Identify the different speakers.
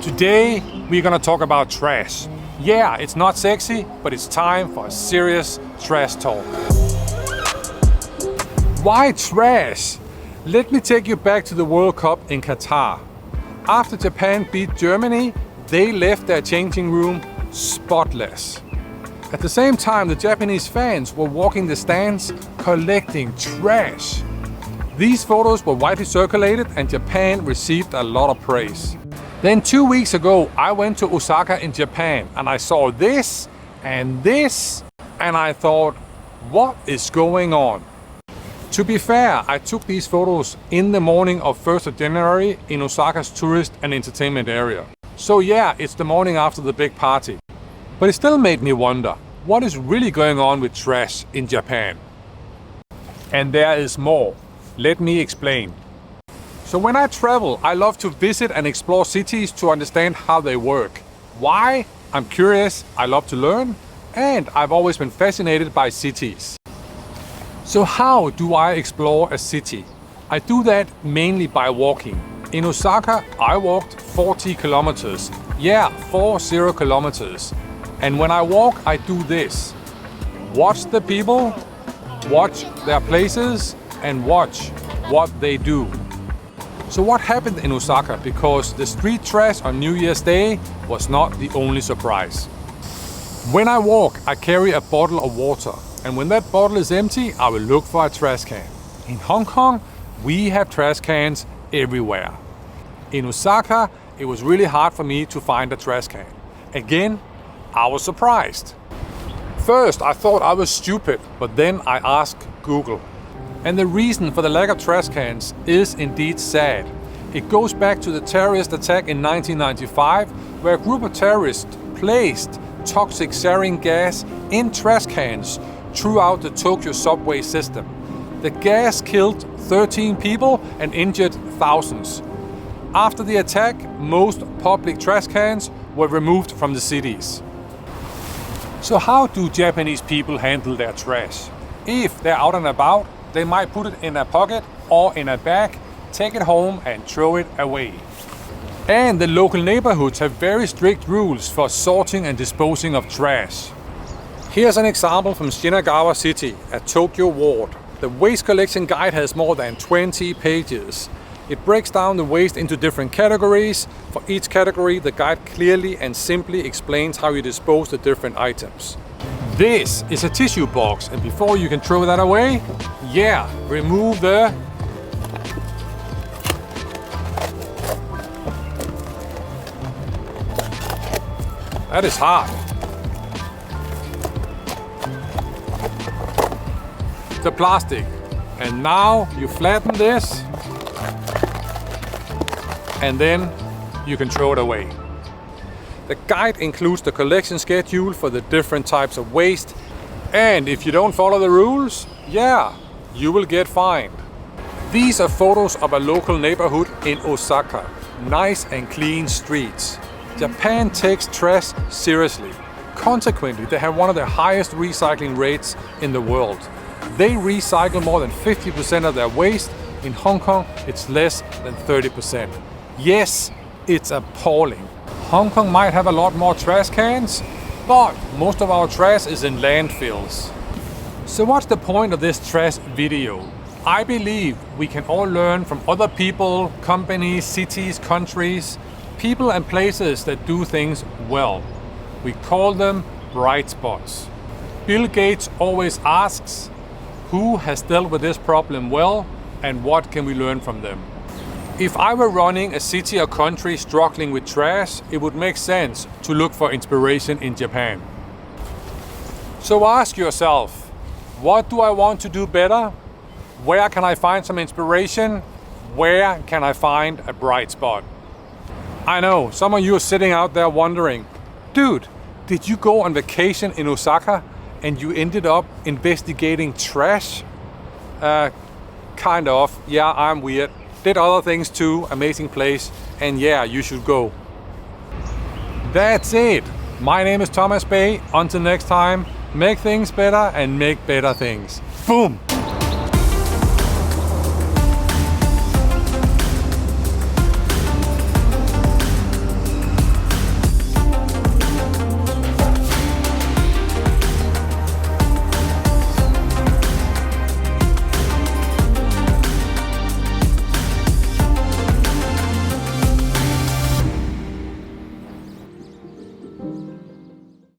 Speaker 1: Today we're gonna talk about trash. Yeah, it's not sexy, but it's time for a serious trash talk. Why trash? Let me take you back to the World Cup in Qatar. After Japan beat Germany, they left their changing room spotless. At the same time, the Japanese fans were walking the stands collecting trash. These photos were widely circulated and Japan received a lot of praise. Then 2 weeks ago, I went to Osaka in Japan and I saw this, and I thought, what is going on? To be fair, I took these photos in the morning of 1st of January in Osaka's tourist and entertainment area. So yeah, it's the morning after the big party. But it still made me wonder, what is really going on with trash in Japan? And there is more. Let me explain. So when I travel, I love to visit and explore cities to understand how they work. Why? I'm curious, I love to learn, and I've always been fascinated by cities. So how do I explore a city? I do that mainly by walking. In Osaka, I walked 40 kilometers. Yeah, 40 kilometers. And when I walk, I do this. Watch the people, watch their places, and watch what they do. So what happened in Osaka? Because the street trash on New Year's Day was not the only surprise. When I walk, I carry a bottle of water. And when that bottle is empty, I will look for a trash can. In Hong Kong, we have trash cans everywhere. In Osaka, it was really hard for me to find a trash can. Again, I was surprised. First, I thought I was stupid, but then I asked Google. And the reason for the lack of trash cans is indeed sad. It goes back to the terrorist attack in 1995, where a group of terrorists placed toxic sarin gas in trash cans throughout the Tokyo subway system. The gas killed 13 people and injured thousands. After the attack, most public trash cans were removed from the cities. So how do Japanese people handle their trash? If they're out and about, they might put it in a pocket or in a bag, take it home and throw it away. And the local neighborhoods have very strict rules for sorting and disposing of trash. Here's an example from Shinagawa City, a Tokyo ward. The waste collection guide has more than 20 pages. It breaks down the waste into different categories. For each category, the guide clearly and simply explains how you dispose the different items. This is a tissue box, and before you can throw that away, remove the that is hard. The plastic. And now you flatten this, and then you can throw it away. The guide includes the collection schedule for the different types of waste, and if you don't follow the rules, you will get fined. These are photos of a local neighborhood in Osaka. Nice and clean streets. Japan takes trash seriously. Consequently, they have one of the highest recycling rates in the world. They recycle more than 50% of their waste. In Hong Kong, it's less than 30%. Yes, it's appalling. Hong Kong might have a lot more trash cans, but most of our trash is in landfills. So what's the point of this trash video? I believe we can all learn from other people, companies, cities, countries, people and places that do things well. We call them bright spots. Bill Gates always asks, who has dealt with this problem well and what can we learn from them? If I were running a city or country struggling with trash, it would make sense to look for inspiration in Japan. So ask yourself, what do I want to do better? Where can I find some inspiration? Where can I find a bright spot? I know, some of you are sitting out there wondering, dude, did you go on vacation in Osaka and you ended up investigating trash? Kind of, I'm weird. Did other things too, amazing place, and you should go. That's it. My name is Tomas. Until next time, make things better and make better things. Boom!